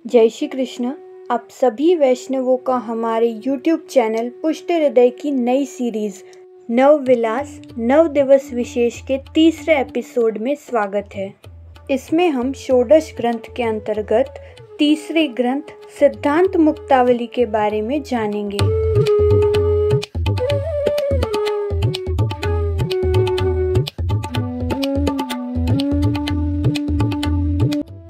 जय श्री कृष्ण। आप सभी वैष्णवों का हमारे YouTube चैनल पुष्ट हृदय की नई सीरीज नव विलास नव दिवस विशेष के तीसरे एपिसोड में स्वागत है। इसमें हम षोडश ग्रंथ के अंतर्गत तीसरे ग्रंथ सिद्धांत मुक्तावली के बारे में जानेंगे।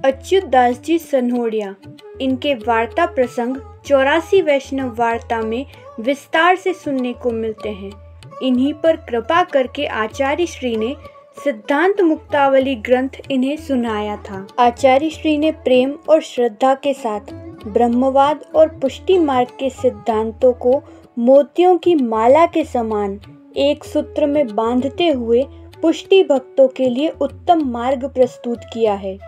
अच्युत दास जी सनहोड़िया, इनके वार्ता प्रसंग 84 वैष्णव वार्ता में विस्तार से सुनने को मिलते हैं। इन्हीं पर कृपा करके आचार्य श्री ने सिद्धांत मुक्तावली ग्रंथ इन्हें सुनाया था। आचार्य श्री ने प्रेम और श्रद्धा के साथ ब्रह्मवाद और पुष्टि मार्ग के सिद्धांतों को मोतियों की माला के समान एक सूत्र में बांधते हुए पुष्टि भक्तों के लिए उत्तम मार्ग प्रस्तुत किया है।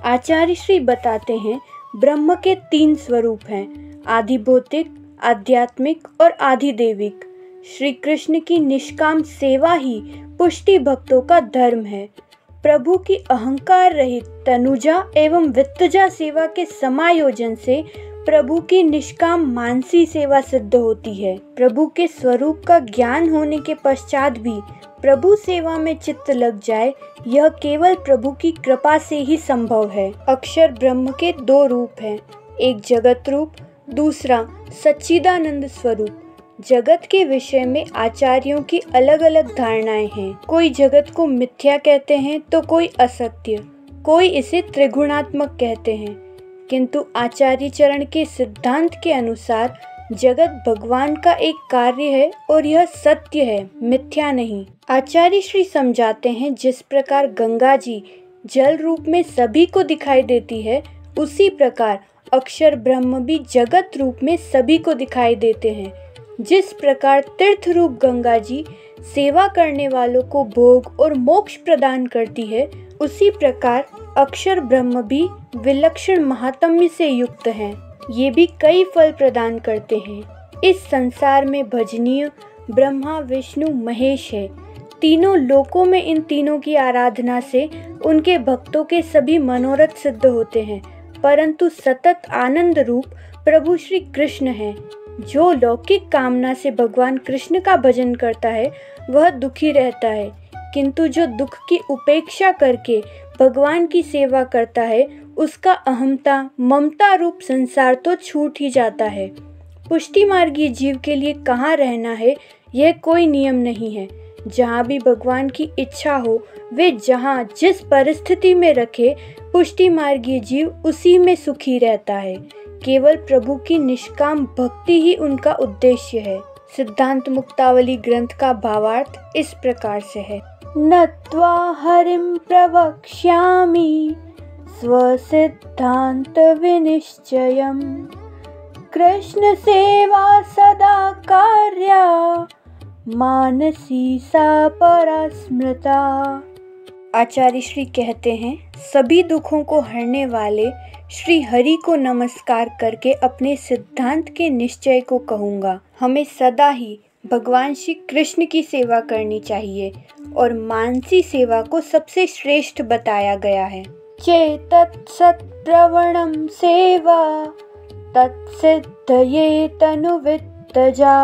आचार्य श्री बताते हैं, ब्रह्म के 3 स्वरूप हैं, आदि भौतिक, आध्यात्मिक और आदि दैविक। श्री कृष्ण की निष्काम सेवा ही पुष्टि भक्तों का धर्म है। प्रभु की अहंकार रहित तनुजा एवं वित्तजा सेवा के समायोजन से प्रभु की निष्काम मानसी सेवा सिद्ध होती है। प्रभु के स्वरूप का ज्ञान होने के पश्चात भी प्रभु सेवा में चित्त लग जाए, यह केवल प्रभु की कृपा से ही संभव है। अक्षर ब्रह्म के 2 रूप हैं, एक जगत रूप, दूसरा सच्चिदानंद स्वरूप। जगत के विषय में आचार्यों की अलग अलग धारणाएं हैं। कोई जगत को मिथ्या कहते हैं तो कोई असत्य, कोई इसे त्रिगुणात्मक कहते हैं, किंतु आचार्य चरण के सिद्धांत के अनुसार जगत भगवान का एक कार्य है और यह सत्य है, मिथ्या नहीं। आचार्य श्री समझाते हैं, जिस प्रकार गंगा जी जल रूप में सभी को दिखाई देती है, उसी प्रकार अक्षर ब्रह्म भी जगत रूप में सभी को दिखाई देते हैं। जिस प्रकार तीर्थ रूप गंगा जी सेवा करने वालों को भोग और मोक्ष प्रदान करती है, उसी प्रकार अक्षर ब्रह्म भी विलक्षण महात्म्य से युक्त हैं। ये भी कई फल प्रदान करते हैं। इस संसार में भजनीय ब्रह्मा विष्णु महेश है। तीनों लोकों में इन तीनों की आराधना से उनके भक्तों के सभी मनोरथ सिद्ध होते हैं, परंतु सतत आनंद रूप प्रभु श्री कृष्ण हैं। जो लौकिक कामना से भगवान कृष्ण का भजन करता है वह दुखी रहता है, किंतु जो दुख की उपेक्षा करके भगवान की सेवा करता है उसका अहमता ममता रूप संसार तो छूट ही जाता है। पुष्टि मार्गी जीव के लिए कहाँ रहना है यह कोई नियम नहीं है। जहाँ भी भगवान की इच्छा हो वे जहाँ जिस परिस्थिति में रखे पुष्टि मार्गी जीव उसी में सुखी रहता है। केवल प्रभु की निष्काम भक्ति ही उनका उद्देश्य है। सिद्धांत मुक्तावली ग्रंथ का भावार्थ इस प्रकार से है। नत्वा हरिं प्रवक्ष्यामि स्वसिद्धांत विनिश्चयम् कृष्ण सेवा सदा कार्या मानसी सा परस्मृता। आचार्य श्री कहते हैं, सभी दुखों को हरने वाले श्री हरि को नमस्कार करके अपने सिद्धांत के निश्चय को कहूँगा। हमें सदा ही भगवान श्री कृष्ण की सेवा करनी चाहिए और मानसी सेवा को सबसे श्रेष्ठ बताया गया है। चेतत् सत्प्रवणं सेवा तत्सिद्धये तनुवित्तजा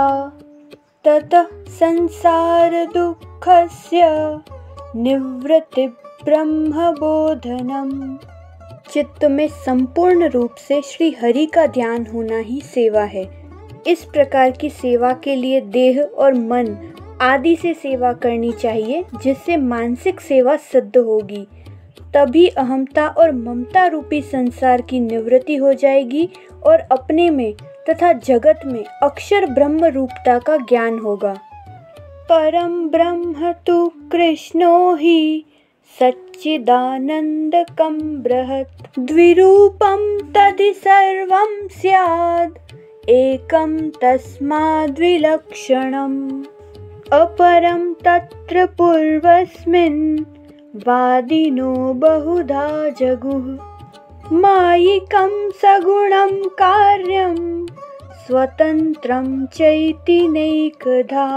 ततः संसार दुःखस्य निवृत्ति ब्रह्म बोधनम्। चित्त में संपूर्ण रूप से श्री हरि का ध्यान होना ही सेवा है। इस प्रकार की सेवा के लिए देह और मन आदि से सेवा करनी चाहिए, जिससे मानसिक सेवा सिद्ध होगी। तभी अहमता और ममता रूपी संसार की निवृत्ति हो जाएगी और अपने में तथा जगत में अक्षर ब्रह्म रूपता का ज्ञान होगा। परम ब्रह्म तु कृष्णो ही सच्चिदानंदकं बृहत् द्विरूपं तदि सर्वं स्यात् एकं तस्माद्विलक्षणम् अपरं तत्र पूर्वस्मिन् वादिनो बहुधा जगुः मायिकं सगुणं कार्यं स्वतंत्रं चैति नैकधा।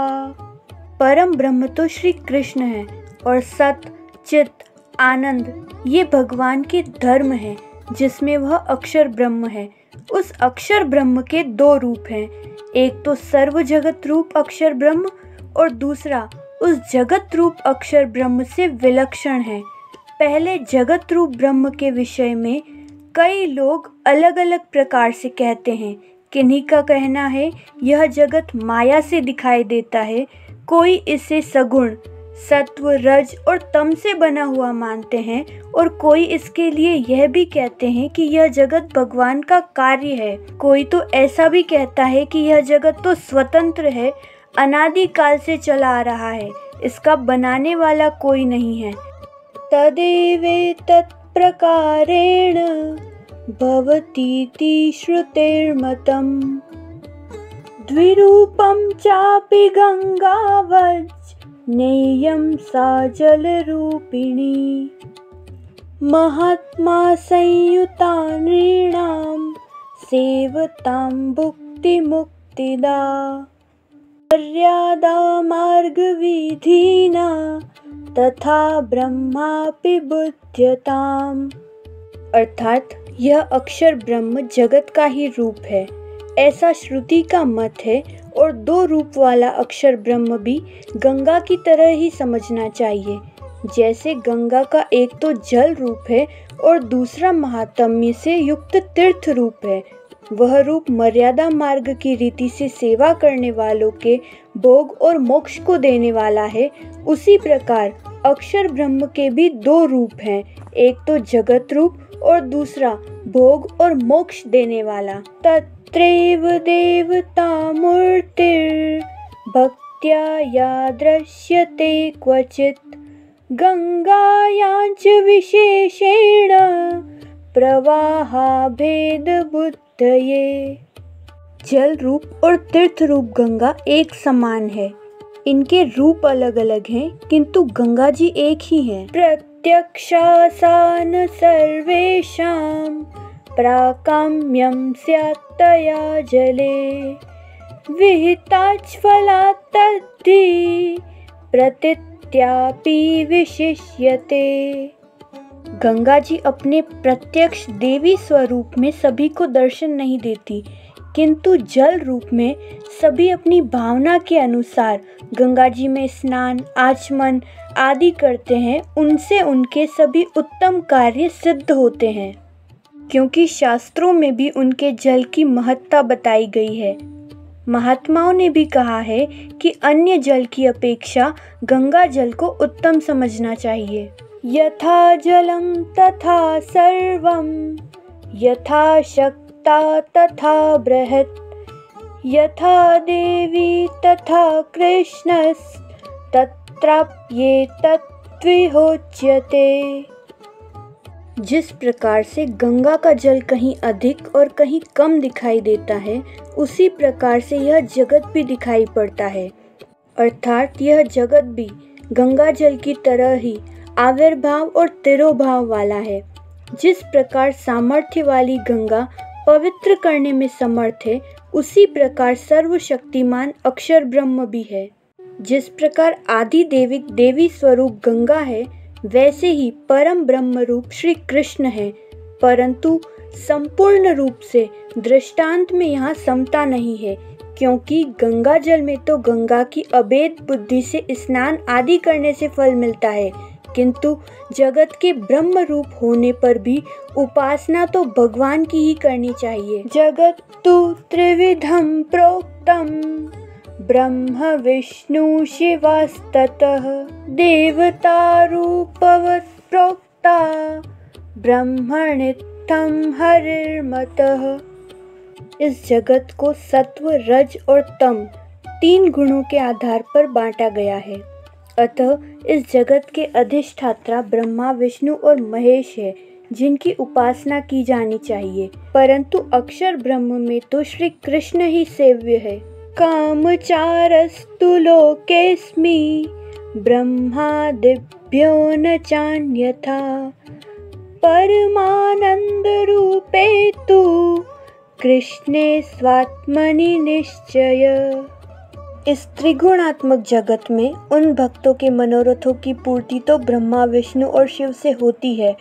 परम ब्रह्म तो श्री कृष्ण है और सत चित आनंद ये भगवान के धर्म हैं। जिसमें वह अक्षर ब्रह्म है। उस अक्षर ब्रह्म के दो रूप हैं, एक तो सर्व जगत रूप अक्षर ब्रह्म और दूसरा उस जगत रूप अक्षर ब्रह्म से विलक्षण है। पहले जगत रूप ब्रह्म के विषय में कई लोग अलग अलग प्रकार से कहते हैं। किन्हीं का कहना है यह जगत माया से दिखाई देता है, कोई इसे सगुण सत्व रज और तम से बना हुआ मानते हैं और कोई इसके लिए यह भी कहते हैं कि यह जगत भगवान का कार्य है। कोई तो ऐसा भी कहता है कि यह जगत तो स्वतंत्र है, अनादि काल से चला आ रहा है, इसका बनाने वाला कोई नहीं है। तदेवेतत् प्रकारेण भवतीति श्रुतेर्मतम् द्विरूपं चापि गंगावज् नेयं सा जलरूपिणी महात्मा संयुता नृणां सेवतां भुक्तिमुक्तिदा मर्यादा मार्गविधिना तथा ब्रह्मापि बुध्यताम्। अर्थात यह अक्षर ब्रह्म जगत का ही रूप है, ऐसा श्रुति का मत है। और दो रूप वाला अक्षर ब्रह्म भी गंगा की तरह ही समझना चाहिए। जैसे गंगा का एक तो जल रूप है और दूसरा महात्म्य से युक्त तीर्थ रूप है, वह रूप मर्यादा मार्ग की रीति से सेवा करने वालों के भोग और मोक्ष को देने वाला है। उसी प्रकार अक्षर ब्रह्म के भी दो रूप हैं, एक तो जगत रूप और दूसरा भोग और मोक्ष देने वाला। तत्रैव देवता मूर्तिर् भक्त्या या दृश्यते क्वचित् गंगायाञ्च विशेषेण प्रवाहा भेद बुद्धये। जल रूप और तीर्थ रूप गंगा एक समान है, इनके रूप अलग अलग हैं किंतु गंगा जी एक ही हैं। प्रत्यक्षासान सर्वेषां प्राकाम्यं स्यात् तया जले विहिताज्ज्वलात् तद्धि प्रतीत्यापि विशिष्यते। गंगा जी अपने प्रत्यक्ष देवी स्वरूप में सभी को दर्शन नहीं देती, किंतु जल रूप में सभी अपनी भावना के अनुसार गंगा जी में स्नान आचमन आदि करते हैं। उनसे उनके सभी उत्तम कार्य सिद्ध होते हैं, क्योंकि शास्त्रों में भी उनके जल की महत्ता बताई गई है। महात्माओं ने भी कहा है कि अन्य जल की अपेक्षा गंगा जल को उत्तम समझना चाहिए। यथा जलं तथा सर्वं यथा शक्ता तथा बृहत् यथा देवी तथा कृष्णस् तत्राप्येतत् विहोच्यते। जिस प्रकार से गंगा का जल कहीं अधिक और कहीं कम दिखाई देता है, उसी प्रकार से यह जगत भी दिखाई पड़ता है। अर्थात यह जगत भी गंगा जल की तरह ही आविर्भाव और तिरोभाव वाला है। जिस प्रकार सामर्थ्य वाली गंगा पवित्र करने में समर्थ है, उसी प्रकार सर्वशक्तिमान अक्षर ब्रह्म भी है। जिस प्रकार आदि देविक देवी स्वरूप गंगा है, वैसे ही परम ब्रह्म रूप श्री कृष्ण है, परंतु संपूर्ण रूप से दृष्टांत में यहाँ समता नहीं है, क्योंकि गंगा जल में तो गंगा की अभेद बुद्धि से स्नान आदि करने से फल मिलता है, किंतु जगत के ब्रह्म रूप होने पर भी उपासना तो भगवान की ही करनी चाहिए। जगत तु त्रिविधम प्रोक्तम ब्रह्म विष्णु शिवास्ततः देवता रूपवत् प्रोक्ता ब्रह्मणित्थं हरिर्मतः। इस जगत को सत्व रज और तम तीन गुणों के आधार पर बांटा गया है। अतः इस जगत के अधिष्ठाता ब्रह्मा विष्णु और महेश है, जिनकी उपासना की जानी चाहिए, परंतु अक्षर ब्रह्म में तो श्री कृष्ण ही सेव्य है। कामचारस्तु लोकेस्मि ब्रह्मादिभ्यो न चान्यथा परमानंद रूपे तु कृष्णे स्वात्मनि निश्चय। इस त्रिगुणात्मक जगत में उन भक्तों के मनोरथों की पूर्ति तो ब्रह्मा विष्णु और शिव से होती है,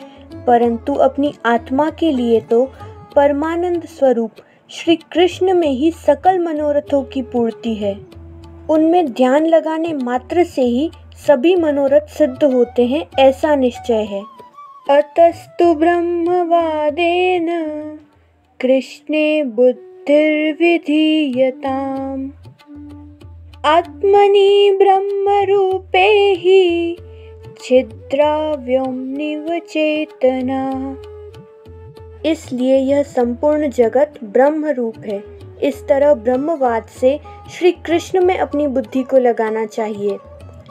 परंतु अपनी आत्मा के लिए तो परमानंद स्वरूप श्री कृष्ण में ही सकल मनोरथों की पूर्ति है। उनमें ध्यान लगाने मात्र से ही सभी मनोरथ सिद्ध होते हैं, ऐसा निश्चय है। अतस्तु ब्रह्मवादेन कृष्णे बुद्धिर्विधीयताम् आत्मनि ब्रह्मरूपे हि छिद्रा व्योमनिव चेतना। इसलिए यह संपूर्ण जगत ब्रह्म रूप है। इस तरह ब्रह्मवाद से श्री कृष्ण में अपनी बुद्धि को लगाना चाहिए।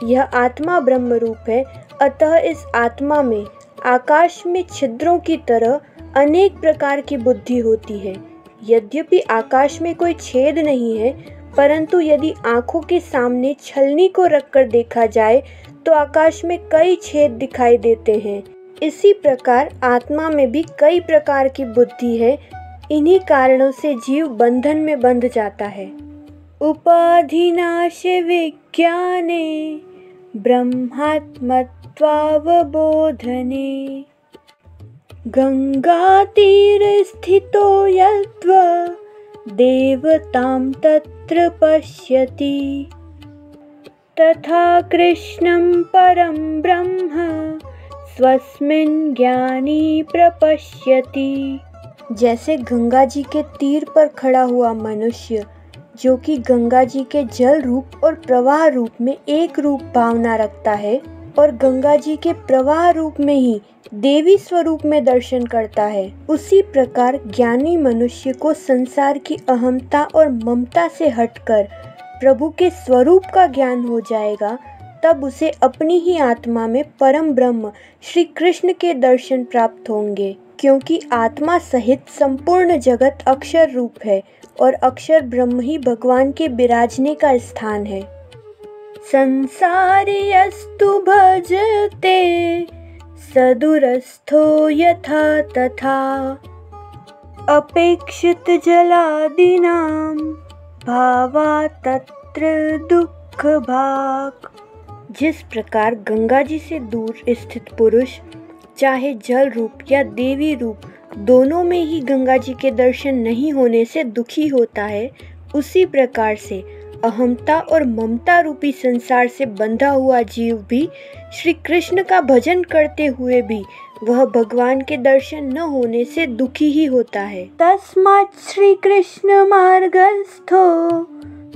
यह आत्मा ब्रह्म रूप है, अतः इस आत्मा में आकाश में छिद्रों की तरह अनेक प्रकार की बुद्धि होती है। यद्यपि आकाश में कोई छेद नहीं है, परंतु यदि आंखों के सामने छलनी को रखकर देखा जाए तो आकाश में कई छेद दिखाई देते हैं। इसी प्रकार आत्मा में भी कई प्रकार की बुद्धि है। इन्हीं कारणों से जीव बंधन में बंध जाता है। उपाधिनाश विज्ञाने ब्रह्मात्मत्वावबोधने गंगातीर स्थितो यत्व देवतां तत्र पश्यति तथा कृष्णं परं ब्रह्म स्वस्मिन् ज्ञानी प्रपश्यति। जैसे गंगा जी के तीर पर खड़ा हुआ मनुष्य, जो कि गंगा जी के जल रूप और प्रवाह रूप में एक रूप भावना रखता है और गंगा जी के प्रवाह रूप में ही देवी स्वरूप में दर्शन करता है, उसी प्रकार ज्ञानी मनुष्य को संसार की अहमता और ममता से हटकर प्रभु के स्वरूप का ज्ञान हो जाएगा। तब उसे अपनी ही आत्मा में परम ब्रह्म श्री कृष्ण के दर्शन प्राप्त होंगे, क्योंकि आत्मा सहित संपूर्ण जगत अक्षर रूप है और अक्षर ब्रह्म ही भगवान के विराजने का स्थान है। संसारी अस्तु भजते सदूरस्थो यथा तथा अपेक्षित जलादिनां भावा तत्र दुःख भाग। जिस प्रकार गंगा जी से दूर स्थित पुरुष चाहे जल रूप या देवी रूप दोनों में ही गंगा जी के दर्शन नहीं होने से दुखी होता है, उसी प्रकार से अहमता और ममता रूपी संसार से बंधा हुआ जीव भी श्री कृष्ण का भजन करते हुए भी वह भगवान के दर्शन न होने से दुखी ही होता है। तस्मात् श्री कृष्ण मार्गस्थो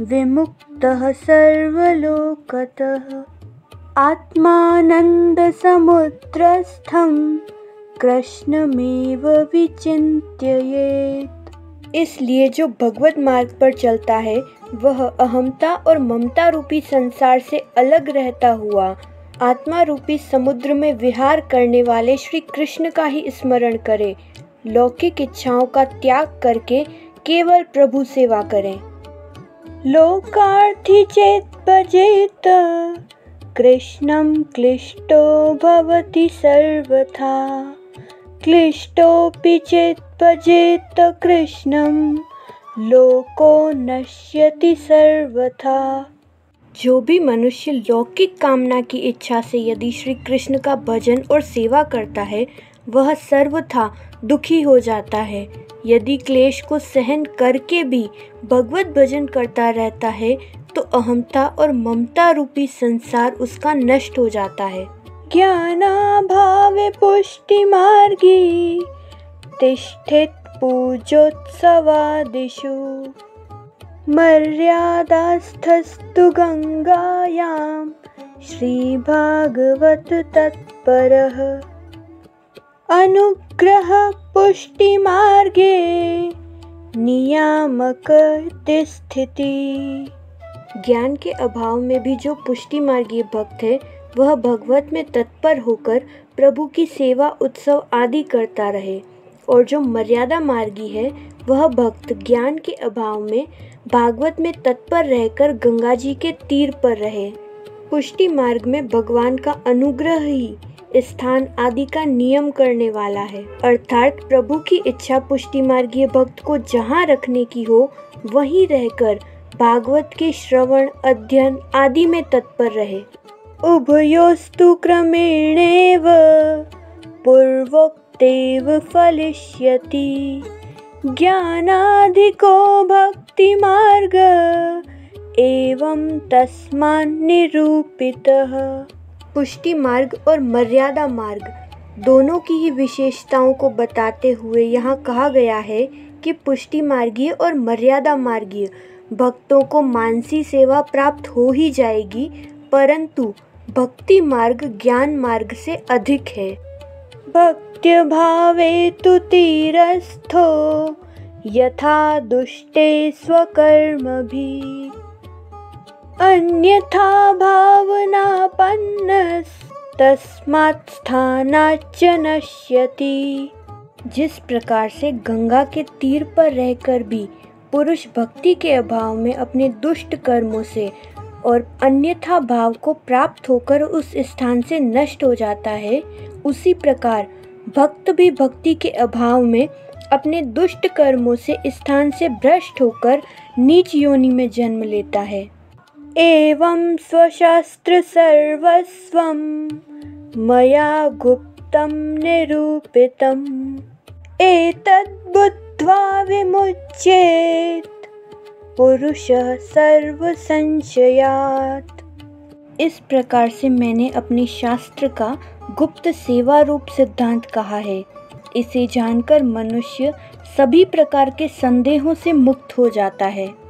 विमुक्तः सर्वलोकतः आत्मानंद समुद्रस्थं कृष्णमेव विचिन्तयेत्। इसलिए जो भगवत मार्ग पर चलता है वह अहमता और ममता रूपी संसार से अलग रहता हुआ आत्मा रूपी समुद्र में विहार करने वाले श्री कृष्ण का ही स्मरण करे, लौकिक इच्छाओं का त्याग करके केवल प्रभु सेवा करें। लोकार्थी चेत भजेत कृष्णं क्लिष्टो भवति सर्वथा क्लिष्टोऽपि चेत् भजेत कृष्णं लोको नश्यति सर्वथा। जो भी मनुष्य लौकिक कामना की इच्छा से यदि श्री कृष्ण का भजन और सेवा करता है वह सर्वथा दुखी हो जाता है। यदि क्लेश को सहन करके भी भगवत भजन करता रहता है तो अहमता और ममता रूपी संसार उसका नष्ट हो जाता है। ज्ञानाभावे पुष्टि मार्गी तिष्ठित पूजोत्सवादिषु मर्यादास्थस्तु गंगायां श्रीभागवत तत्परः अनुग्रह पुष्टि मार्गे नियामक स्थिति। ज्ञान के अभाव में भी जो पुष्टि मार्गीय भक्त है वह भगवत में तत्पर होकर प्रभु की सेवा उत्सव आदि करता रहे, और जो मर्यादा मार्गी है वह भक्त ज्ञान के अभाव में भागवत में तत्पर रहकर गंगा जी के तीर पर रहे। पुष्टि मार्ग में भगवान का अनुग्रह ही स्थान आदि का नियम करने वाला है, अर्थात प्रभु की इच्छा पुष्टि मार्गीय भक्त को जहाँ रखने की हो वहीं रहकर भागवत के श्रवण अध्ययन आदि में तत्पर रहे। उभयोस्तु क्रमेणेव पूर्वोक्तेव फलिष्यति। ज्ञानाधिको भक्तिमार्ग एवं तस्मान्निरूपितः। पुष्टि मार्ग और मर्यादा मार्ग दोनों की ही विशेषताओं को बताते हुए यहाँ कहा गया है कि पुष्टि मार्गीय और मर्यादा मार्गीय भक्तों को मानसी सेवा प्राप्त हो ही जाएगी, परंतु भक्ति मार्ग ज्ञान मार्ग से अधिक है। भक्त्य भावे तु तीरस्थो यथा दुष्टे स्वकर्मभिः, अन्यथा भावनापन्नस्तस्मात् स्थानाच्च नश्यति। जिस प्रकार से गंगा के तीर पर रहकर भी पुरुष भक्ति के अभाव में अपने दुष्ट कर्मों से और अन्यथा भाव को प्राप्त होकर उस स्थान से नष्ट हो जाता है, उसी प्रकार भक्त भी भक्ति के अभाव में अपने दुष्ट कर्मों से स्थान से भ्रष्ट होकर नीच योनि में जन्म लेता है। एवं स्वशास्त्र सर्वस्वं मया गुप्तं निरूपितम्, एतद् बुद्ध्वा विमुच्येत पुरुषः सर्व संशयात्। इस प्रकार से मैंने अपने शास्त्र का गुप्त सेवा रूप सिद्धांत कहा है। इसे जानकर मनुष्य सभी प्रकार के संदेहों से मुक्त हो जाता है।